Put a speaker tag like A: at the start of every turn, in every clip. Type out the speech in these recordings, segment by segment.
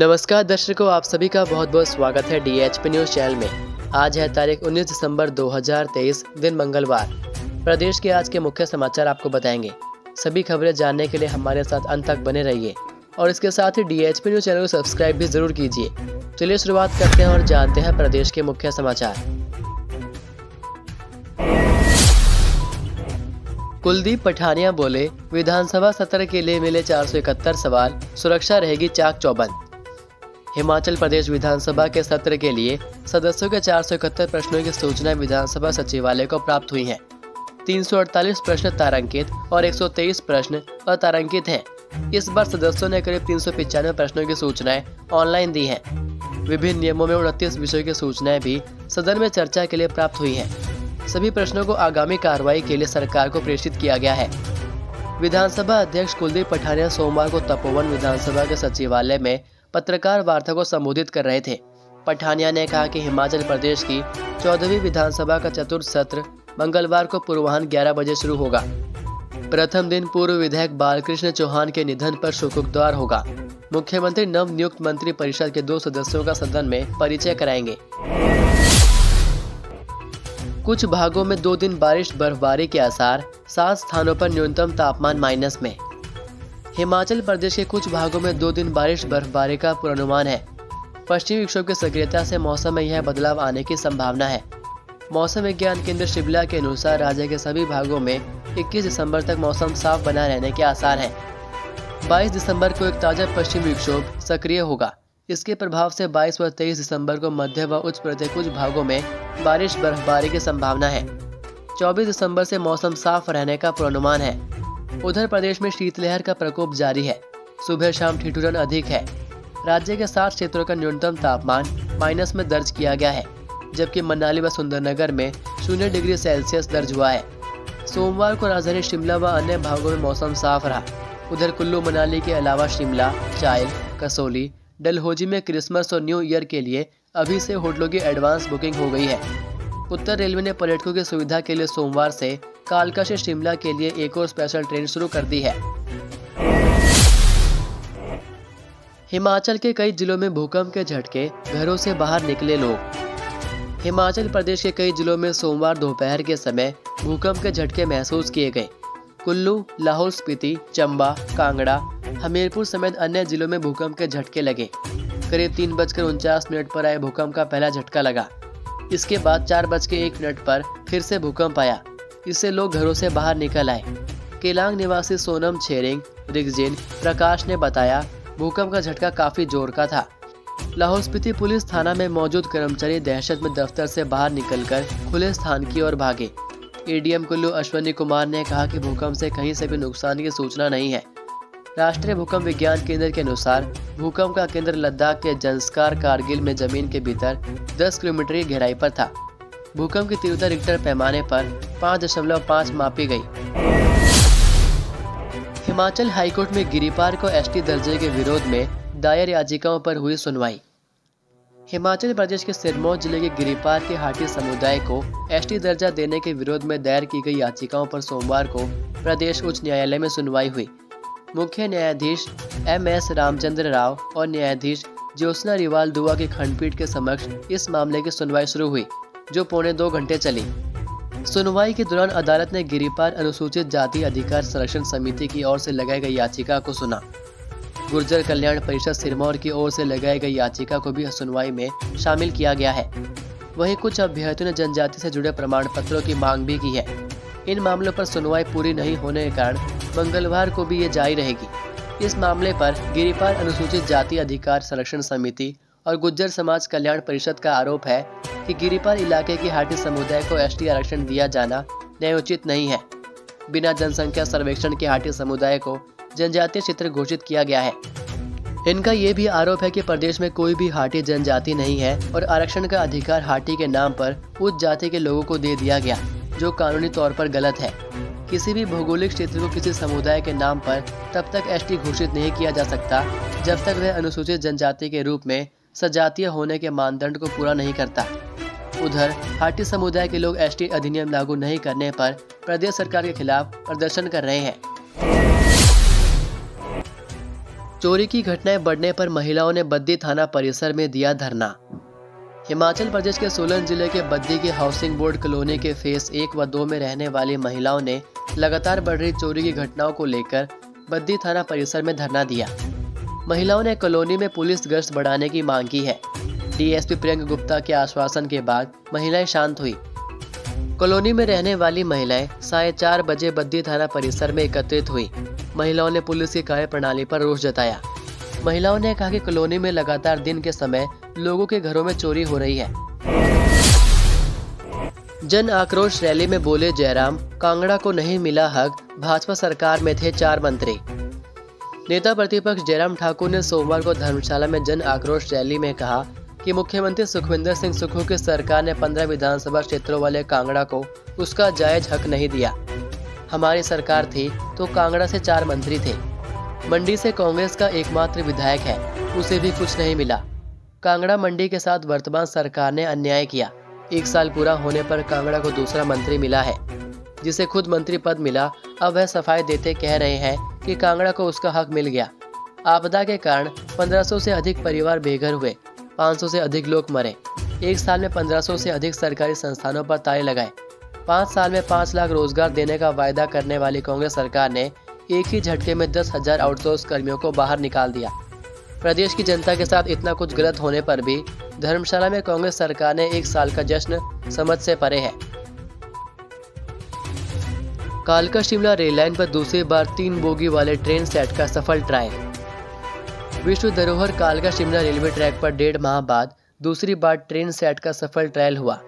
A: नमस्कार दर्शकों, आप सभी का बहुत बहुत स्वागत है DHP न्यूज़ चैनल में। आज है तारीख 19 दिसंबर 2023, दिन मंगलवार। प्रदेश के आज के मुख्य समाचार आपको बताएंगे। सभी खबरें जानने के लिए हमारे साथ अंत तक बने रहिए और इसके साथ ही DHP न्यूज़ चैनल को सब्सक्राइब भी जरूर कीजिए। चलिए शुरुआत करते हैं और जानते हैं प्रदेश के मुख्य समाचार। कुलदीप पठानिया बोले, विधानसभा सत्र के लिए मिले 471 सवाल, सुरक्षा रहेगी चाक चौबंद। हिमाचल प्रदेश विधानसभा के सत्र के लिए सदस्यों के 471 प्रश्नों की सूचना विधानसभा सचिवालय को प्राप्त हुई है। 348 प्रश्न तारांकित और 123 प्रश्न अतारांकित हैं। इस बार सदस्यों ने करीब 395 प्रश्नों की सूचनाएं ऑनलाइन दी हैं। विभिन्न नियमों में 29 विषयों की सूचनाएं भी सदन में चर्चा के लिए प्राप्त हुई हैं। सभी प्रश्नों को आगामी कार्रवाई के लिए सरकार को प्रेषित किया गया है। विधानसभा अध्यक्ष कुलदीप पठानिया सोमवार को तपोवन विधानसभा के सचिवालय में पत्रकार वार्ता को संबोधित कर रहे थे। पठानिया ने कहा कि हिमाचल प्रदेश की 14वीं विधानसभा का चतुर्थ सत्र मंगलवार को पूर्वाह्न 11 बजे शुरू होगा। प्रथम दिन पूर्व विधायक बालकृष्ण चौहान के निधन पर शोकोद्गार होगा। मुख्यमंत्री नव नियुक्त मंत्री परिषद के 2 सदस्यों का सदन में परिचय कराएंगे। कुछ भागों में 2 दिन बारिश बर्फबारी के आसार, 7 स्थानों पर न्यूनतम तापमान माइनस में। हिमाचल प्रदेश के कुछ भागों में 2 दिन बारिश बर्फबारी का पूर्वानुमान है। पश्चिमी विक्षोभ की सक्रियता से मौसम में यह बदलाव आने की संभावना है। मौसम विज्ञान केंद्र शिमला के अनुसार राज्य के सभी भागों में 21 दिसंबर तक मौसम साफ बना रहने के आसार हैं। 22 दिसंबर को एक ताजा पश्चिमी विक्षोभ सक्रिय होगा। इसके प्रभाव से 22 व 23 दिसंबर को मध्य व उच्च प्रदेश कुछ भागों में बारिश बर्फबारी की संभावना है। 24 दिसंबर से मौसम साफ रहने का पूर्वानुमान है। उधर प्रदेश में शीतलहर का प्रकोप जारी है। सुबह शाम ठिठुरन अधिक है। राज्य के 7 क्षेत्रों का न्यूनतम तापमान माइनस में दर्ज किया गया है, जबकि मनाली व सुंदरनगर में 0 डिग्री सेल्सियस दर्ज हुआ है। सोमवार को राजधानी शिमला व अन्य भागों में मौसम साफ रहा। उधर कुल्लू मनाली के अलावा शिमला, चायल, कसोली, डलहौजी में क्रिसमस और न्यू ईयर के लिए अभी से होटलों की एडवांस बुकिंग हो गई है। उत्तर रेलवे ने पर्यटकों की सुविधा के लिए सोमवार से कालका से शिमला के लिए एक और स्पेशल ट्रेन शुरू कर दी है। हिमाचल के कई जिलों में भूकंप के झटके, घरों से बाहर निकले लोग। हिमाचल प्रदेश के कई जिलों में सोमवार दोपहर के समय भूकंप के झटके महसूस किए गए। कुल्लू, लाहौल स्पीति, चंबा, कांगड़ा, हमीरपुर समेत अन्य जिलों में भूकंप के झटके लगे। करीब 3:49 पर आए भूकंप का पहला झटका लगा। इसके बाद 4:01 पर फिर से भूकंप आया। इससे लोग घरों से बाहर निकल आए। केलांग निवासी सोनम छेरिंग रिगजिन प्रकाश ने बताया, भूकंप का झटका काफी जोर का था। लाहौल स्पीति पुलिस थाना में मौजूद कर्मचारी दहशत में दफ्तर से बाहर निकलकर खुले स्थान की ओर भागे। ADM कुल्लू अश्वनी कुमार ने कहा कि भूकंप से कहीं से भी नुकसान की सूचना नहीं है। राष्ट्रीय भूकंप विज्ञान केंद्र के अनुसार भूकंप का केंद्र लद्दाख के जंस्कार कारगिल में जमीन के भीतर 10 किलोमीटर की गहराई पर था। भूकंप की तीव्रता रिक्टर पैमाने पर 5.5 मापी गई। हिमाचल हाईकोर्ट में गिरिपार को ST दर्जे के विरोध में दायर याचिकाओं पर हुई सुनवाई। हिमाचल प्रदेश के सिरमौर जिले के गिरिपार के हाटी समुदाय को ST दर्जा देने के विरोध में दायर की गई याचिकाओं पर सोमवार को प्रदेश उच्च न्यायालय में सुनवाई हुई। मुख्य न्यायाधीश MS रामचंद्र राव और न्यायाधीश ज्योत्सना रिवाल दुआ की खंडपीठ के समक्ष इस मामले की सुनवाई शुरू हुई, जो पौने 2 घंटे चली। सुनवाई के दौरान अदालत ने गिरिपार अनुसूचित जाति अधिकार संरक्षण समिति की ओर से लगाई गई याचिका को सुना। गुर्जर कल्याण परिषद सिरमौर की ओर से लगाई गई याचिका को भी सुनवाई में शामिल किया गया है। वहीं कुछ अभ्यर्थियों ने जनजाति से जुड़े प्रमाण पत्रों की मांग भी की है। इन मामलों पर सुनवाई पूरी नहीं होने के कारण मंगलवार को भी ये जारी रहेगी। इस मामले पर गिरिपार अनुसूचित जाति अधिकार संरक्षण समिति और गुज्जर समाज कल्याण परिषद का आरोप है कि गिरिपार इलाके की हाटी समुदाय को ST आरक्षण दिया जाना न्यायोचित नहीं है। बिना जनसंख्या सर्वेक्षण के हाटी समुदाय को जनजातीय क्षेत्र घोषित किया गया है। इनका ये भी आरोप है कि प्रदेश में कोई भी हाटी जनजाति नहीं है और आरक्षण का अधिकार हाटी के नाम पर उच्च जाति के लोगों को दे दिया गया, जो कानूनी तौर पर गलत है। किसी भी भौगोलिक क्षेत्र को किसी समुदाय के नाम पर तब तक ST घोषित नहीं किया जा सकता जब तक वह अनुसूचित जनजाति के रूप में सजातीय होने के मानदंड को पूरा नहीं करता। उधर हाटी समुदाय के लोग ST अधिनियम लागू नहीं करने पर प्रदेश सरकार के खिलाफ प्रदर्शन कर रहे हैं। चोरी की घटनाएं बढ़ने पर महिलाओं ने बद्दी थाना परिसर में दिया धरना। हिमाचल प्रदेश के सोलन जिले के बद्दी के हाउसिंग बोर्ड कॉलोनी के फेस 1 व 2 में रहने वाली महिलाओं ने लगातार बढ़ रही चोरी की घटनाओं को लेकर बद्दी थाना परिसर में धरना दिया। महिलाओं ने कॉलोनी में पुलिस गश्त बढ़ाने की मांग की है। डीएसपी प्रियंका गुप्ता के आश्वासन के बाद महिलाएं शांत हुई। कॉलोनी में रहने वाली महिलाएं 4:30 बजे बद्दी थाना परिसर में एकत्रित हुई। महिलाओं ने पुलिस की कार्यप्रणाली पर रोष जताया। महिलाओं ने कहा कि कॉलोनी में लगातार दिन के समय लोगों के घरों में चोरी हो रही है। जन आक्रोश रैली में बोले जयराम, कांगड़ा को नहीं मिला हक, भाजपा सरकार में थे 4 मंत्री। नेता प्रतिपक्ष जयराम ठाकुर ने सोमवार को धर्मशाला में जन आक्रोश रैली में कहा कि मुख्यमंत्री सुखविंदर सिंह सुक्खू की सरकार ने 15 विधानसभा क्षेत्रों वाले कांगड़ा को उसका जायज हक नहीं दिया। हमारी सरकार थी तो कांगड़ा से 4 मंत्री थे। मंडी से कांग्रेस का एकमात्र विधायक है, उसे भी कुछ नहीं मिला। कांगड़ा मंडी के साथ वर्तमान सरकार ने अन्याय किया। 1 साल पूरा होने पर कांगड़ा को दूसरा मंत्री मिला है, जिसे खुद मंत्री पद मिला। अब वह सफाई देते कह रहे हैं कि कांगड़ा को उसका हक मिल गया। आपदा के कारण 1500 से अधिक परिवार बेघर हुए, 500 से अधिक लोग मरे। 1 साल में 1500 से अधिक सरकारी संस्थानों पर ताले लगाए। 5 साल में 5 लाख रोजगार देने का वायदा करने वाली कांग्रेस सरकार ने एक ही झटके में 10,000 आउटसोर्स कर्मियों को बाहर निकाल दिया। प्रदेश की जनता के साथ इतना कुछ गलत होने पर भी धर्मशाला में कांग्रेस सरकार ने 1 साल का जश्न समझ से परे है। कालका शिमला रेल लाइन पर दूसरी बार 3 बोगी वाले ट्रेन सेट का सफल ट्रायल। विश्व धरोहर कालका शिमला रेलवे ट्रैक पर 1.5 माह बाद दूसरी बार ट्रेन सेट का सफल ट्रायल हुआ।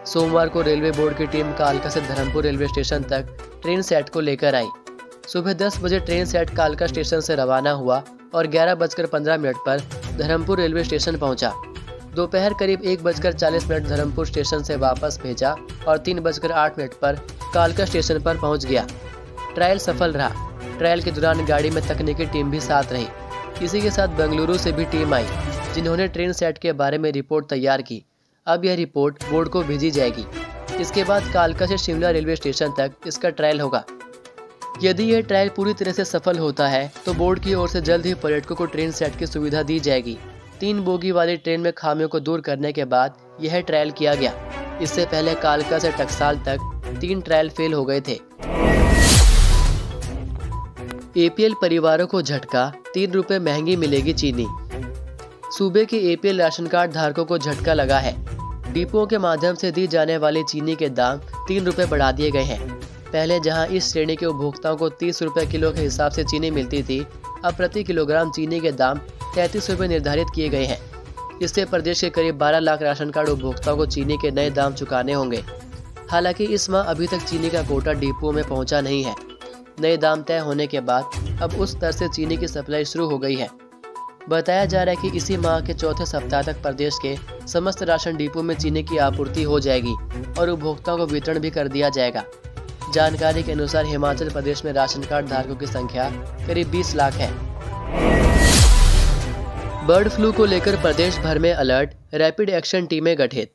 A: सोमवार को रेलवे बोर्ड की टीम कालका से धर्मपुर रेलवे स्टेशन तक ट्रेन सेट को लेकर आई। सुबह 10 बजे ट्रेन सेट कालका स्टेशन से रवाना हुआ और 11:15 पर धर्मपुर रेलवे स्टेशन पहुंचा। दोपहर करीब 1:40 धर्मपुर स्टेशन से वापस भेजा और 3:08 पर कालका स्टेशन पर पहुंच गया। ट्रायल सफल रहा। ट्रायल के दौरान गाड़ी में तकनीकी टीम भी साथ रही। इसी के साथ बेंगलुरु से भी टीम आई, जिन्होंने ट्रेन सेट के बारे में रिपोर्ट तैयार की। अब यह रिपोर्ट बोर्ड को भेजी जाएगी। इसके बाद कालका से शिमला रेलवे स्टेशन तक इसका ट्रायल होगा। यदि यह ट्रायल पूरी तरह से सफल होता है तो बोर्ड की ओर से जल्द ही पर्यटकों को ट्रेन सेट की सुविधा दी जाएगी। 3 बोगी वाली ट्रेन में खामियों को दूर करने के बाद यह ट्रायल किया गया। इससे पहले कालका से टकसाल तक 3 ट्रायल फेल हो गए थे। एपीएल परिवारों को झटका, 3 रुपए महंगी मिलेगी चीनी। सूबे के एपीएल राशन कार्ड धारकों को झटका लगा है। डिपोओं के माध्यम से दी जाने वाली चीनी के दाम 3 रुपए बढ़ा दिए गए हैं। पहले जहां इस श्रेणी के उपभोक्ताओं को 30 रुपए किलो के हिसाब से चीनी मिलती थी, अब प्रति किलोग्राम चीनी के दाम 33 रुपए निर्धारित किए गए हैं। इससे प्रदेश के करीब 12 लाख राशन कार्ड उपभोक्ताओं को चीनी के नए दाम चुकाने होंगे। हालांकि इस माह अभी तक चीनी का कोटा डिपो में पहुंचा नहीं है। नए दाम तय होने के बाद अब उस स्तर से चीनी की सप्लाई शुरू हो गई है। बताया जा रहा है कि इसी माह के चौथे सप्ताह तक प्रदेश के समस्त राशन डिपो में चीनी की आपूर्ति हो जाएगी और उपभोक्ताओं को वितरण भी कर दिया जाएगा। जानकारी के अनुसार हिमाचल प्रदेश में राशन कार्ड धारकों की संख्या करीब 20 लाख है। बर्ड फ्लू को लेकर प्रदेश भर में अलर्ट, रैपिड एक्शन टीमें गठित।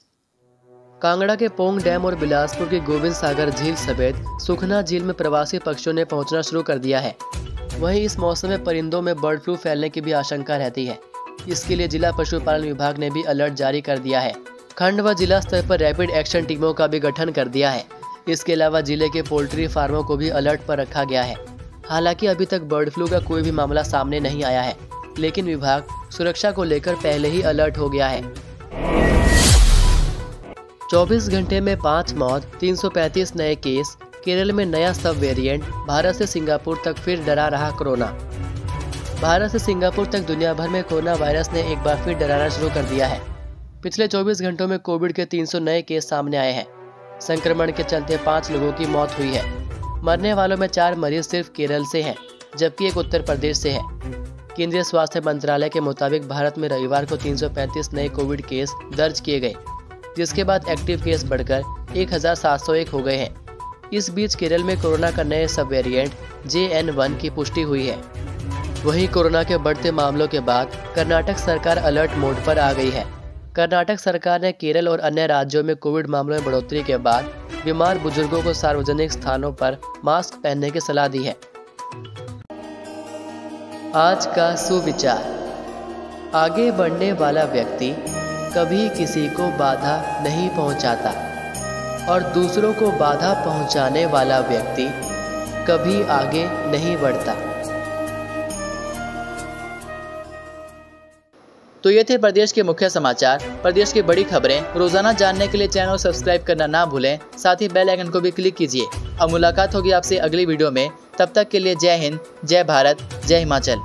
A: कांगड़ा के पोंग डैम और बिलासपुर के गोविंद सागर झील समेत सुखना झील में प्रवासी पक्षियों ने पहुंचना शुरू कर दिया है। वहीं इस मौसम में परिंदों में बर्ड फ्लू फैलने की भी आशंका रहती है। इसके लिए जिला पशुपालन विभाग ने भी अलर्ट जारी कर दिया है। खंड व जिला स्तर पर रैपिड एक्शन टीमों का भी गठन कर दिया है। इसके अलावा जिले के पोल्ट्री फार्मों को भी अलर्ट पर रखा गया है। हालांकि अभी तक बर्ड फ्लू का कोई भी मामला सामने नहीं आया है, लेकिन विभाग सुरक्षा को लेकर पहले ही अलर्ट हो गया है। 24 घंटे में 5 मौत, 335 नए केस। केरल में नया सब वेरिएंट। भारत से सिंगापुर तक फिर डरा रहा कोरोना। भारत से सिंगापुर तक दुनिया भर में कोरोना वायरस ने एक बार फिर डराना शुरू कर दिया है। पिछले 24 घंटों में कोविड के 300 नए केस सामने आए हैं। संक्रमण के चलते 5 लोगों की मौत हुई है। मरने वालों में 4 मरीज सिर्फ केरल से हैं, जबकि एक उत्तर प्रदेश से है। केंद्रीय स्वास्थ्य मंत्रालय के मुताबिक भारत में रविवार को 335 नए कोविड केस दर्ज किए गए, जिसके बाद एक्टिव केस बढ़कर 1701 हो गए हैं। इस बीच केरल में कोरोना का नए सब वेरिएंट JN1 की पुष्टि हुई है। वहीं कोरोना के बढ़ते मामलों के बाद कर्नाटक सरकार अलर्ट मोड पर आ गई है। कर्नाटक सरकार ने केरल और अन्य राज्यों में कोविड मामलों में बढ़ोतरी के बाद बीमार बुजुर्गों को सार्वजनिक स्थानों पर मास्क पहनने की सलाह दी है। आज का सुविचार। आगे बढ़ने वाला व्यक्ति कभी किसी को बाधा नहीं पहुंचाता और दूसरों को बाधा पहुंचाने वाला व्यक्ति कभी आगे नहीं बढ़ता।
B: तो ये थे प्रदेश के मुख्य समाचार। प्रदेश की बड़ी खबरें रोजाना जानने के लिए चैनल को सब्सक्राइब करना ना भूलें, साथ ही बेल आइकन को भी क्लिक कीजिए। अब मुलाकात होगी आपसे अगली वीडियो में। तब तक के लिए जय हिंद, जय भारत, जय हिमाचल।